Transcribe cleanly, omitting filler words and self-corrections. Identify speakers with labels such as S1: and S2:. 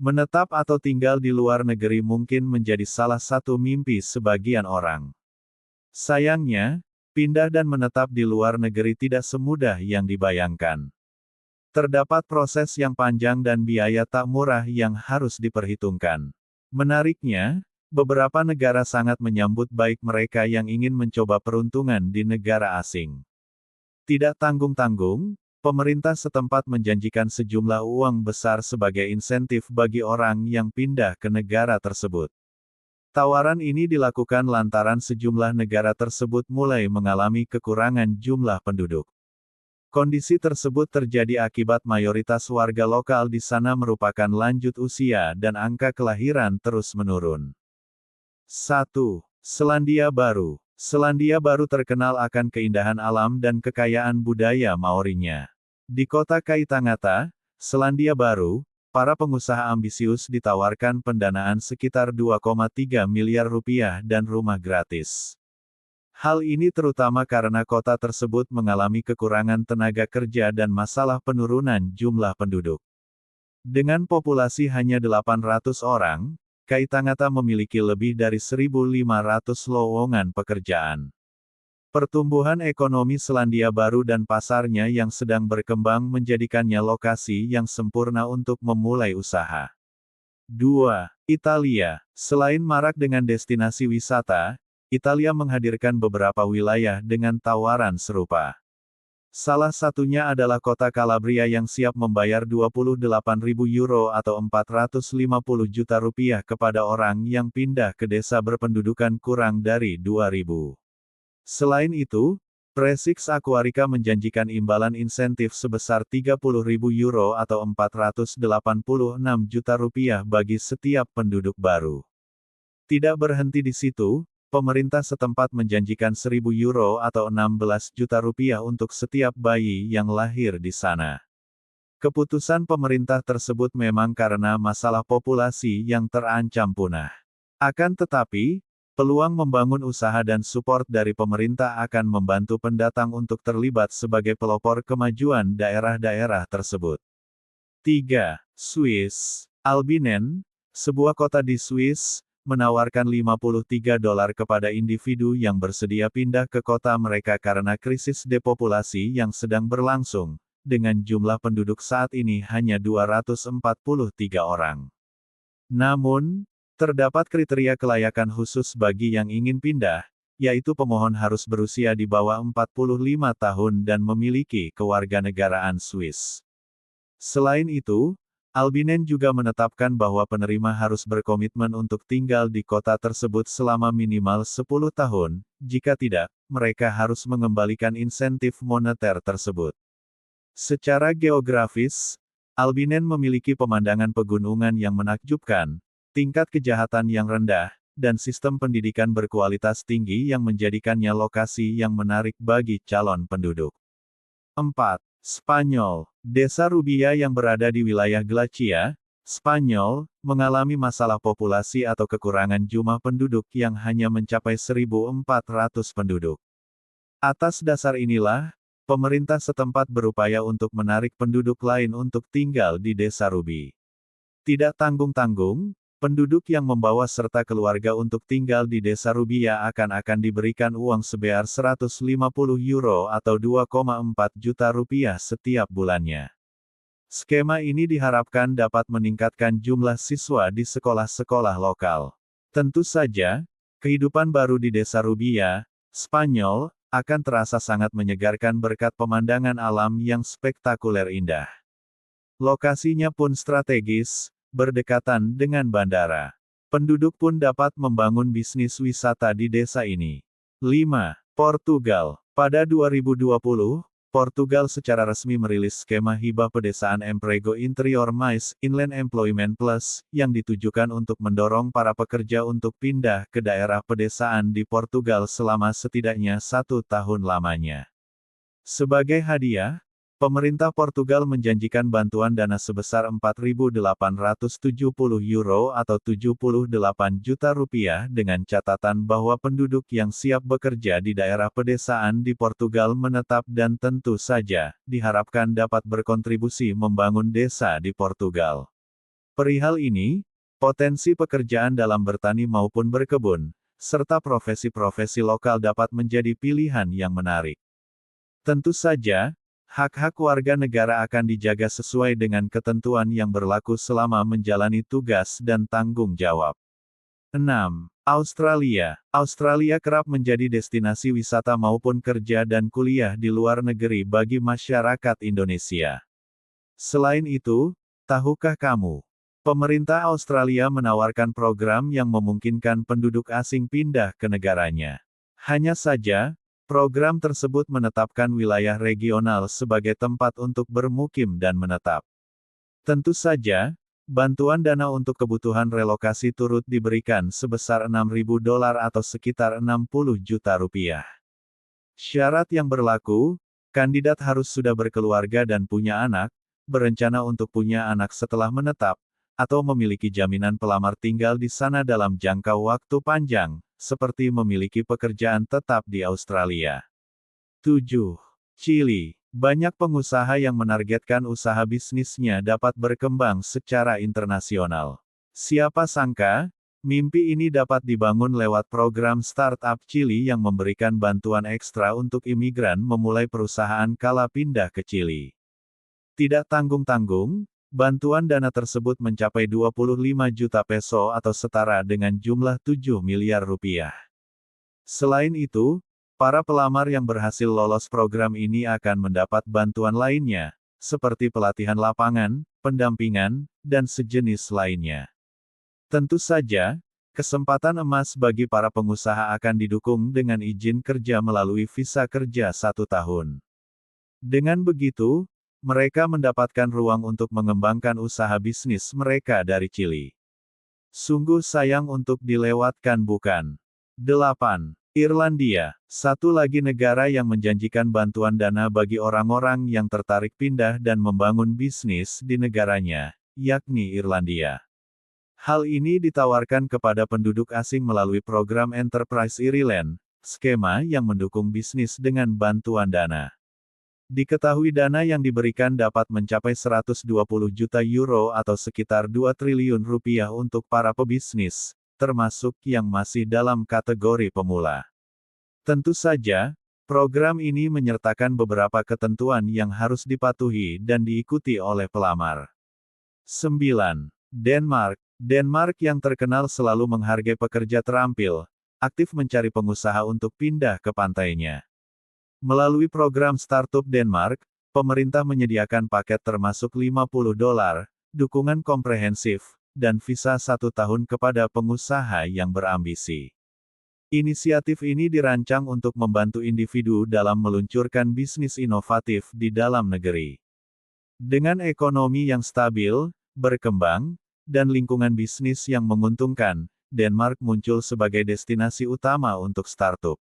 S1: Menetap atau tinggal di luar negeri mungkin menjadi salah satu mimpi sebagian orang. Sayangnya, pindah dan menetap di luar negeri tidak semudah yang dibayangkan. Terdapat proses yang panjang dan biaya tak murah yang harus diperhitungkan. Menariknya, beberapa negara sangat menyambut baik mereka yang ingin mencoba peruntungan di negara asing. Tidak tanggung-tanggung, pemerintah setempat menjanjikan sejumlah uang besar sebagai insentif bagi orang yang pindah ke negara tersebut. Tawaran ini dilakukan lantaran sejumlah negara tersebut mulai mengalami kekurangan jumlah penduduk. Kondisi tersebut terjadi akibat mayoritas warga lokal di sana merupakan lanjut usia dan angka kelahiran terus menurun. 1. Selandia Baru. Selandia Baru terkenal akan keindahan alam dan kekayaan budaya Maorinya. Di kota Kaitangata, Selandia Baru, para pengusaha ambisius ditawarkan pendanaan sekitar 2,3 miliar rupiah dan rumah gratis. Hal ini terutama karena kota tersebut mengalami kekurangan tenaga kerja dan masalah penurunan jumlah penduduk. Dengan populasi hanya 800 orang, Kaitangata memiliki lebih dari 1.500 lowongan pekerjaan. Pertumbuhan ekonomi Selandia Baru dan pasarnya yang sedang berkembang menjadikannya lokasi yang sempurna untuk memulai usaha. 2. Italia. Selain marak dengan destinasi wisata, Italia menghadirkan beberapa wilayah dengan tawaran serupa. Salah satunya adalah kota Calabria yang siap membayar 28.000 euro atau 450 juta rupiah kepada orang yang pindah ke desa berpendudukan kurang dari 2.000. Selain itu, Presix Aquarica menjanjikan imbalan insentif sebesar 30.000 euro atau 486 juta rupiah bagi setiap penduduk baru. Tidak berhenti di situ, pemerintah setempat menjanjikan 1.000 euro atau 16 juta rupiah untuk setiap bayi yang lahir di sana. Keputusan pemerintah tersebut memang karena masalah populasi yang terancam punah. Akan tetapi, peluang membangun usaha dan support dari pemerintah akan membantu pendatang untuk terlibat sebagai pelopor kemajuan daerah-daerah tersebut. 3. Swiss. Albinen, sebuah kota di Swiss, menawarkan $53 kepada individu yang bersedia pindah ke kota mereka karena krisis depopulasi yang sedang berlangsung, dengan jumlah penduduk saat ini hanya 243 orang. Namun, terdapat kriteria kelayakan khusus bagi yang ingin pindah, yaitu pemohon harus berusia di bawah 45 tahun dan memiliki kewarganegaraan Swiss. Selain itu, Albinen juga menetapkan bahwa penerima harus berkomitmen untuk tinggal di kota tersebut selama minimal 10 tahun, jika tidak, mereka harus mengembalikan insentif moneter tersebut. Secara geografis, Albinen memiliki pemandangan pegunungan yang menakjubkan, tingkat kejahatan yang rendah, dan sistem pendidikan berkualitas tinggi yang menjadikannya lokasi yang menarik bagi calon penduduk. 4. Spanyol. Desa Rubia yang berada di wilayah Glacia, Spanyol, mengalami masalah populasi atau kekurangan jumlah penduduk yang hanya mencapai 1.400 penduduk. Atas dasar inilah, pemerintah setempat berupaya untuk menarik penduduk lain untuk tinggal di Desa Rubi. Tidak tanggung-tanggung, penduduk yang membawa serta keluarga untuk tinggal di Desa Rubia akan diberikan uang sebesar 150 euro atau 2,4 juta rupiah setiap bulannya. Skema ini diharapkan dapat meningkatkan jumlah siswa di sekolah-sekolah lokal. Tentu saja, kehidupan baru di Desa Rubia, Spanyol, akan terasa sangat menyegarkan berkat pemandangan alam yang spektakuler indah. Lokasinya pun strategis, berdekatan dengan bandara. Penduduk pun dapat membangun bisnis wisata di desa ini. 5. Portugal. Pada 2020, Portugal secara resmi merilis skema hibah pedesaan Emprego Interior Mais, Inland Employment Plus, yang ditujukan untuk mendorong para pekerja untuk pindah ke daerah pedesaan di Portugal selama setidaknya 1 tahun lamanya. Sebagai hadiah, pemerintah Portugal menjanjikan bantuan dana sebesar 4.870 euro atau 78 juta rupiah dengan catatan bahwa penduduk yang siap bekerja di daerah pedesaan di Portugal menetap dan tentu saja, diharapkan dapat berkontribusi membangun desa di Portugal. Perihal ini, potensi pekerjaan dalam bertani maupun berkebun, serta profesi-profesi lokal dapat menjadi pilihan yang menarik. Tentu saja, hak-hak warga negara akan dijaga sesuai dengan ketentuan yang berlaku selama menjalani tugas dan tanggung jawab. 6. Australia. Australia kerap menjadi destinasi wisata maupun kerja dan kuliah di luar negeri bagi masyarakat Indonesia. Selain itu, tahukah kamu? Pemerintah Australia menawarkan program yang memungkinkan penduduk asing pindah ke negaranya. Hanya saja, program tersebut menetapkan wilayah regional sebagai tempat untuk bermukim dan menetap. Tentu saja, bantuan dana untuk kebutuhan relokasi turut diberikan sebesar $6.000 atau sekitar 60 juta rupiah. Syarat yang berlaku, kandidat harus sudah berkeluarga dan punya anak, berencana untuk punya anak setelah menetap, atau memiliki jaminan pelamar tinggal di sana dalam jangka waktu panjang, seperti memiliki pekerjaan tetap di Australia. 7. Chili. Banyak pengusaha yang menargetkan usaha bisnisnya dapat berkembang secara internasional. Siapa sangka, mimpi ini dapat dibangun lewat program Startup Chili yang memberikan bantuan ekstra untuk imigran memulai perusahaan kala pindah ke Chili. Tidak tanggung-tanggung, bantuan dana tersebut mencapai 25 juta peso atau setara dengan jumlah 7 miliar rupiah. Selain itu, para pelamar yang berhasil lolos program ini akan mendapat bantuan lainnya, seperti pelatihan lapangan, pendampingan, dan sejenis lainnya. Tentu saja, kesempatan emas bagi para pengusaha akan didukung dengan izin kerja melalui visa kerja 1 tahun. Dengan begitu, mereka mendapatkan ruang untuk mengembangkan usaha bisnis mereka dari Chili. Sungguh sayang untuk dilewatkan, bukan? 8. Irlandia, satu lagi negara yang menjanjikan bantuan dana bagi orang-orang yang tertarik pindah dan membangun bisnis di negaranya, yakni Irlandia. Hal ini ditawarkan kepada penduduk asing melalui program Enterprise Ireland, skema yang mendukung bisnis dengan bantuan dana. Diketahui dana yang diberikan dapat mencapai 120 juta euro atau sekitar 2 triliun rupiah untuk para pebisnis, termasuk yang masih dalam kategori pemula. Tentu saja, program ini menyertakan beberapa ketentuan yang harus dipatuhi dan diikuti oleh pelamar. 9. Denmark. Denmark yang terkenal selalu menghargai pekerja terampil, aktif mencari pengusaha untuk pindah ke pantainya. Melalui program Startup Denmark, pemerintah menyediakan paket termasuk $50, dukungan komprehensif, dan visa 1 tahun kepada pengusaha yang berambisi. Inisiatif ini dirancang untuk membantu individu dalam meluncurkan bisnis inovatif di dalam negeri. Dengan ekonomi yang stabil, berkembang, dan lingkungan bisnis yang menguntungkan, Denmark muncul sebagai destinasi utama untuk startup.